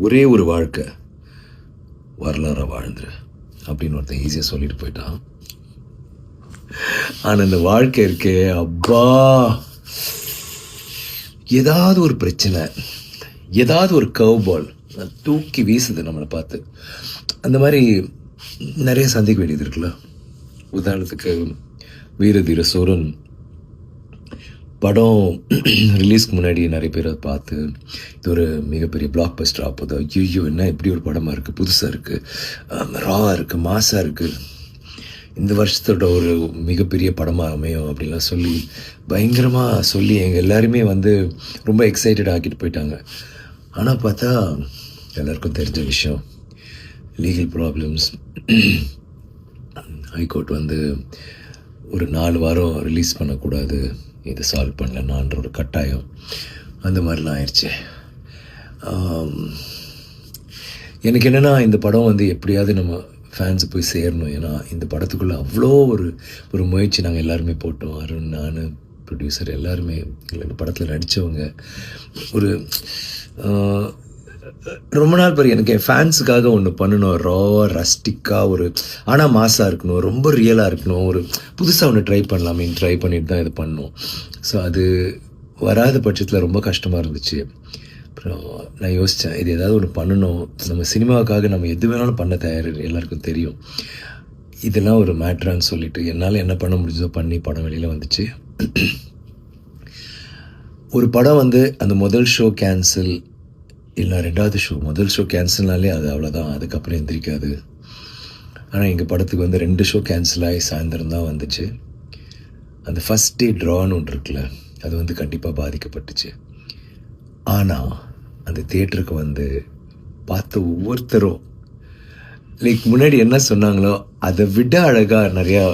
ஒரே ஒரு வாழ்க்கை வரலாற வாழ்ந்துரு அப்படின்னு ஒருத்தன் ஈஸியாக சொல்லிட்டு போயிட்டான். ஆனால் இந்த வாழ்க்கை இருக்கே அப்பா, ஏதாவது ஒரு பிரச்சனை, ஏதாவது ஒரு கர்வ் பால் தூக்கி வீசுது நம்மளை பார்த்து. அந்த மாதிரி நிறைய சந்திக்க வேண்டியது இருக்குல்ல. உதாரணத்துக்கு வீரதீர சூரன் படம் ரிலீஸ்க்கு முன்னாடி நிறைய பேர் அதை பார்த்து இது ஒரு மிகப்பெரிய பிளாக் பஸ்டர் ஆகுது, ஐயோ என்ன இப்படி ஒரு படமாக இருக்குது, புதுசாக இருக்குது, ராவாக இருக்குது, மாசாக இருக்குது, இந்த வருஷத்தோட ஒரு மிகப்பெரிய படமாக அமையும் அப்படின்லாம் சொல்லி பயங்கரமாக சொல்லி எங்கள் எல்லாருமே வந்து ரொம்ப எக்ஸைட்டட் ஆக்கிட்டு போயிட்டாங்க. ஆனால் பார்த்தா எல்லாருக்கும் தெரிஞ்ச விஷயம், லீகல் ப்ராப்ளம்ஸ், ஹைகோர்ட் வந்து ஒரு 4 வாரம் ரிலீஸ் பண்ணக்கூடாது, இதை சால்வ் பண்ணலன்னான்ற ஒரு கட்டாயம், அந்த மாதிரிலாம் ஆயிடுச்சு. எனக்கு என்னென்னா இந்த படம் வந்து எப்படியாவது நம்ம ஃபேன்ஸு போய் சேரணும். ஏன்னா இந்த படத்துக்குள்ளே அவ்வளோ ஒரு முயற்சி நாங்கள் எல்லாருமே போட்டோம். அருண், நான், ப்ரொடியூசர் எல்லாருமே, இந்த படத்தில் நடித்தவங்க. ஒரு ரொம்ப நாள் பிறகு எனக்கு என் ஃபேன்ஸுக்காக ஒன்று பண்ணணும், ராவாக ரஸ்டிக்காக ஒரு, ஆனால் மாசாக இருக்கணும், ரொம்ப ரியலாக இருக்கணும், ஒரு புதுசாக ஒன்று ட்ரை பண்ணலாமேன்னு ட்ரை பண்ணிட்டு தான் இது பண்ணோம். ஸோ அது வராத பட்சத்தில் ரொம்ப கஷ்டமாக இருந்துச்சு. அப்புறம் நான் யோசித்தேன், இது ஏதாவது ஒன்று பண்ணணும், நம்ம சினிமாவுக்காக நம்ம எது வேணாலும் பண்ண தயார், எல்லாருக்கும் தெரியும், இதெல்லாம் ஒரு மேட்ரான்னு சொல்லிட்டு என்னால் என்ன பண்ண முடிஞ்சதோ பண்ணி படம் வெளியில் வந்துச்சு. ஒரு படம் வந்து அந்த முதல் ஷோ கேன்சல் இல்லை 2வது ஷோ, முதல் ஷோ கேன்சல்னாலே அது அவ்வளோதான், அதுக்கப்புறம் எந்திரிக்காது. ஆனால் எங்கள் படத்துக்கு வந்து 2 ஷோ கேன்சல் ஆகி சாயந்தரம் தான் வந்துச்சு. அந்த ஃபஸ்ட் டே ட்ரான்னு ஒன்று இருக்குல்ல, அது வந்து கண்டிப்பாக பாதிக்கப்பட்டுச்சு. ஆனால் அந்த தியேட்டருக்கு வந்து பார்த்த ஒவ்வொருத்தரும் லைக் முன்னாடி என்ன சொன்னாங்களோ அதை விட அழகாக நிறையா,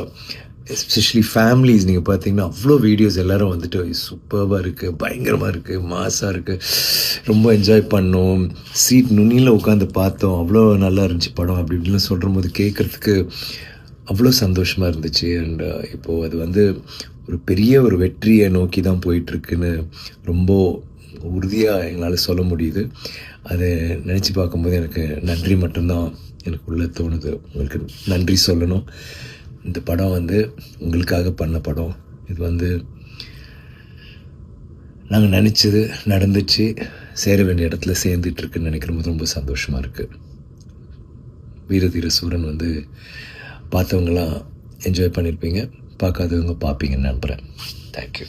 எஸ்பெஷலி ஃபேமிலிஸ் நீங்கள் பார்த்தீங்கன்னா அவ்வளோ வீடியோஸ் எல்லோரும் வந்துட்டு சூப்பராக இருக்குது, பயங்கரமாக இருக்குது, மாசாக இருக்குது, ரொம்ப என்ஜாய் பண்ணோம், சீட் நுனியில் உட்காந்து பார்த்தோம், அவ்வளோ நல்லா இருந்துச்சு படம் அப்படி இப்படின்னு சொல்கிற போது கேட்குறதுக்கு அவ்வளோ சந்தோஷமாக இருந்துச்சு. அண்ட் இப்போது அது வந்து ஒரு பெரிய ஒரு வெற்றியை நோக்கி தான் போயிட்டுருக்குன்னு ரொம்ப உறுதியாக எங்களால் சொல்ல முடியுது. அதை நினச்சி பார்க்கும்போது எனக்கு நன்றி மட்டும்தான் எனக்கு உள்ளே தோணுது. உங்களுக்கு நன்றி சொல்லணும். இந்த படம் வந்து உங்களுக்காக பண்ண படம். இது வந்து நாங்கள் நினச்சது நடந்துச்சு, சேர வேண்டிய இடத்துல சேர்ந்துட்டுருக்குன்னு நினைக்கிறபோது ரொம்ப சந்தோஷமாக இருக்குது. வீரதீர சூரன் வந்து பார்த்தவங்களாம் என்ஜாய் பண்ணியிருப்பீங்க, பார்க்காதவங்க பார்ப்பீங்கன்னு நம்புகிறேன். தேங்க்யூ.